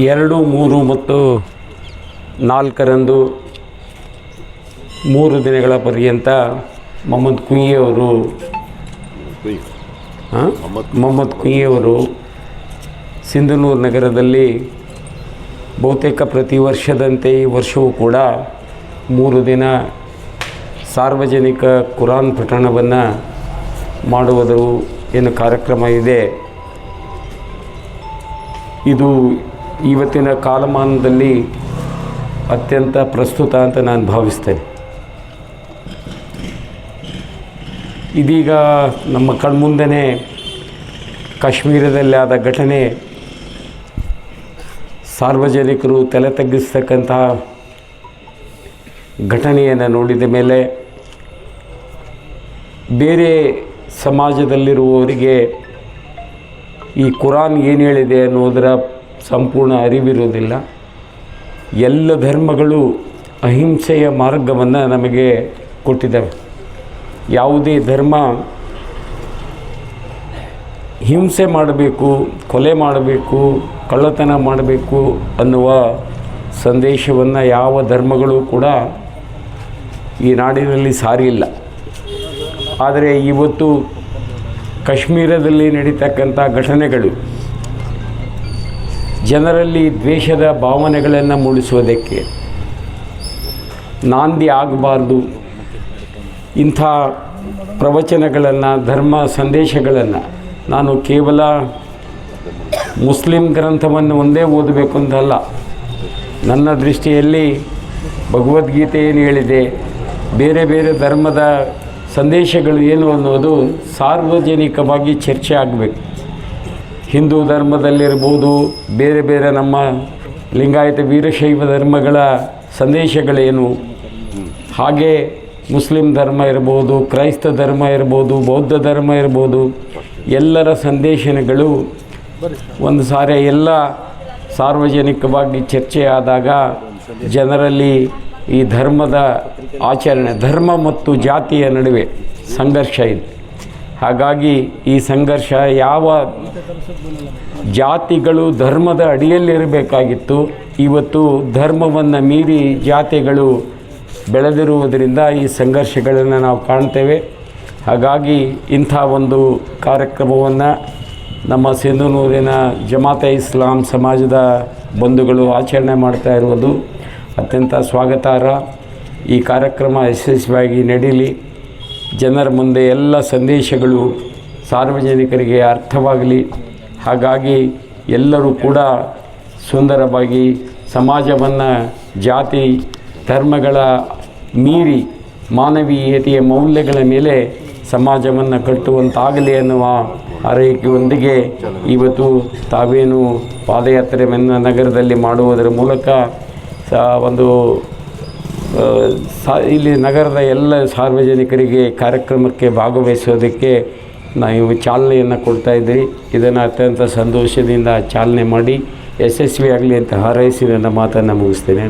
2, 3 ಮತ್ತು 4ರಂದು 3 ದಿನಗಳ ಪರ್ಯಂತ ಮೊಹಮ್ಮದ್ ಕುಯಿಯವರು ಸಿಂಧನೂರು ನಗರದಲ್ಲಿ ಬಹುತೇಕ ಪ್ರತಿ ವರ್ಷದಂತೆ ಈ ವರ್ಷವೂ ಕೂಡ 3 ದಿನ ಸಾರ್ವಜನಿಕ ಕುರಾನ್ ಪಠಣವನ್ನು ಮಾಡುವುದು ಏನು ಕಾರ್ಯಕ್ರಮ ಇದೆ. ಇದು ಇವತ್ತಿನ ಕಾಲಮಾನದಲ್ಲಿ ಅತ್ಯಂತ ಪ್ರಸ್ತುತ ಅಂತ ನಾನು ಭಾವಿಸ್ತೇನೆ. ಇದೀಗ ನಮ್ಮ ಕಣ್ಮುಂದೆಯೇ ಕಾಶ್ಮೀರದಲ್ಲಿ ಆದ ಘಟನೆ, ಸಾರ್ವಜನಿಕರು ತಲೆ ತಗ್ಗಿಸ್ತಕ್ಕಂತಹ ಘಟನೆಯನ್ನು ನೋಡಿದ ಮೇಲೆ ಬೇರೆ ಸಮಾಜದಲ್ಲಿರುವವರಿಗೆ ಈ ಕುರಾನ್ ಏನು ಹೇಳಿದೆ ಅನ್ನೋದರ ಸಂಪೂರ್ಣ ಅರಿವಿರುವುದಿಲ್ಲ. ಎಲ್ಲ ಧರ್ಮಗಳು ಅಹಿಂಸೆಯ ಮಾರ್ಗವನ್ನು ನಮಗೆ ಕೊಟ್ಟಿದ್ದಾವೆ. ಯಾವುದೇ ಧರ್ಮ ಹಿಂಸೆ ಮಾಡಬೇಕು, ಕೊಲೆ ಮಾಡಬೇಕು, ಕಳ್ಳತನ ಮಾಡಬೇಕು ಅನ್ನುವ ಸಂದೇಶವನ್ನು ಯಾವ ಧರ್ಮಗಳು ಕೂಡ ಈ ನಾಡಿನಲ್ಲಿ ಸಾರಿಲ್ಲ. ಆದರೆ ಇವತ್ತು ಕಾಶ್ಮೀರದಲ್ಲಿ ನಡೀತಕ್ಕಂಥ ಘಟನೆಗಳು ಜನರಲ್ಲಿ ದ್ವೇಷದ ಭಾವನೆಗಳನ್ನು ಮೂಡಿಸುವುದಕ್ಕೆ ನಾಂದಿ ಆಗಬಾರ್ದು. ಇಂಥ ಪ್ರವಚನಗಳನ್ನು, ಧರ್ಮ ಸಂದೇಶಗಳನ್ನು ನಾನು ಕೇವಲ ಮುಸ್ಲಿಂ ಗ್ರಂಥವನ್ನು ಒಂದೇ ಓದಬೇಕು ಅಂತಲ್ಲ. ನನ್ನ ದೃಷ್ಟಿಯಲ್ಲಿ ಭಗವದ್ಗೀತೆ ಏನು ಹೇಳಿದೆ, ಬೇರೆ ಬೇರೆ ಧರ್ಮದ ಸಂದೇಶಗಳು ಏನು ಅನ್ನೋದು ಸಾರ್ವಜನಿಕವಾಗಿ ಚರ್ಚೆ ಆಗಬೇಕು. ಹಿಂದೂ ಧರ್ಮದಲ್ಲಿರ್ಬೋದು, ಬೇರೆ ಬೇರೆ ನಮ್ಮ ಲಿಂಗಾಯತ ವೀರಶೈವ ಧರ್ಮಗಳ ಸಂದೇಶಗಳೇನು, ಹಾಗೆ ಮುಸ್ಲಿಂ ಧರ್ಮ ಇರ್ಬೋದು, ಕ್ರೈಸ್ತ ಧರ್ಮ ಇರ್ಬೋದು, ಬೌದ್ಧ ಧರ್ಮ ಇರ್ಬೋದು, ಎಲ್ಲರ ಸಂದೇಶಗಳು ಒಂದು ಸಾರಿ ಎಲ್ಲ ಸಾರ್ವಜನಿಕವಾಗಿ ಚರ್ಚೆ ಆದಾಗ ಜನರಲ್ಲಿ ಈ ಧರ್ಮದ ಆಚರಣೆ, ಧರ್ಮ ಮತ್ತು ಜಾತಿಯ ನಡುವೆ ಸಂಘರ್ಷ ಇದೆ. ಹಾಗಾಗಿ ಈ ಸಂಘರ್ಷ ಯಾವ ಜಾತಿಗಳು ಧರ್ಮದ ಅಡಿಯಲ್ಲಿರಬೇಕಾಗಿತ್ತು, ಇವತ್ತು ಧರ್ಮವನ್ನು ಮೀರಿ ಜಾತಿಗಳು ಬೆಳೆದಿರುವುದರಿಂದ ಈ ಸಂಘರ್ಷಗಳನ್ನು ನಾವು ಕಾಣ್ತೇವೆ. ಹಾಗಾಗಿ ಇಂಥ ಒಂದು ಕಾರ್ಯಕ್ರಮವನ್ನು ನಮ್ಮ ಸಿಂಧನೂರಿನ ಜಮಾತೆ ಇಸ್ಲಾಂ ಸಮಾಜದ ಬಂಧುಗಳು ಆಚರಣೆ ಮಾಡ್ತಾ ಇರುವುದು ಅತ್ಯಂತ ಸ್ವಾಗತಾರ್ಹ. ಈ ಕಾರ್ಯಕ್ರಮ ಯಶಸ್ವಿಯಾಗಿ ನಡೀಲಿ, ಜನರ ಮುಂದೆ ಎಲ್ಲ ಸಂದೇಶಗಳು ಸಾರ್ವಜನಿಕರಿಗೆ ಅರ್ಥವಾಗಲಿ. ಹಾಗಾಗಿ ಎಲ್ಲರೂ ಕೂಡ ಸುಂದರವಾಗಿ ಸಮಾಜವನ್ನು ಜಾತಿ ಧರ್ಮಗಳ ಮೀರಿ ಮಾನವೀಯತೆಯ ಮೌಲ್ಯಗಳ ಮೇಲೆ ಸಮಾಜವನ್ನು ಕಟ್ಟುವಂತಾಗಲಿ ಅನ್ನುವ ಹಾರೈಕೆಯೊಂದಿಗೆ ಇವತ್ತು ತಾವೇನು ಪಾದಯಾತ್ರೆಯನ್ನು ನಗರದಲ್ಲಿ ಮಾಡುವುದರ ಮೂಲಕ ಇಲ್ಲಿ ನಗರದ ಎಲ್ಲ ಸಾರ್ವಜನಿಕರಿಗೆ ಕಾರ್ಯಕ್ರಮಕ್ಕೆ ಭಾಗವಹಿಸೋದಕ್ಕೆ ನಾವು ಚಾಲನೆಯನ್ನು ಕೊಡ್ತಾಯಿದ್ದೀವಿ. ಇದನ್ನು ಅತ್ಯಂತ ಸಂತೋಷದಿಂದ ಚಾಲನೆ ಮಾಡಿ ಯಶಸ್ವಿಯಾಗಲಿ ಅಂತ ಹಾರೈಸಿ ನನ್ನ ಮಾತನ್ನು ಮುಗಿಸ್ತೇನೆ.